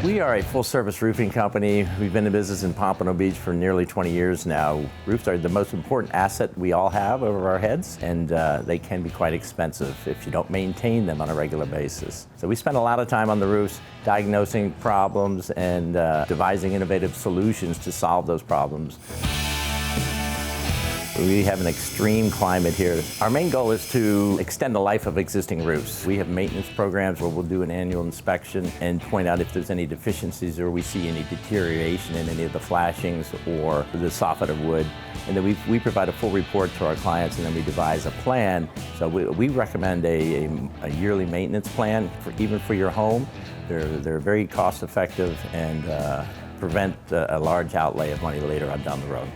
We are a full-service roofing company. We've been in business in Pompano Beach for nearly 20 years now. Roofs are the most important asset we all have over our heads, and they can be quite expensive if you don't maintain them on a regular basis. So we spend a lot of time on the roofs, diagnosing problems and devising innovative solutions to solve those problems. We have an extreme climate here. Our main goal is to extend the life of existing roofs. We have maintenance programs where we'll do an annual inspection and point out if there's any deficiencies or we see any deterioration in any of the flashings or the soffit of wood. And then we provide a full report to our clients, and then we devise a plan. So we recommend a yearly maintenance plan, even for your home. They're very cost effective and prevent a large outlay of money later on down the road.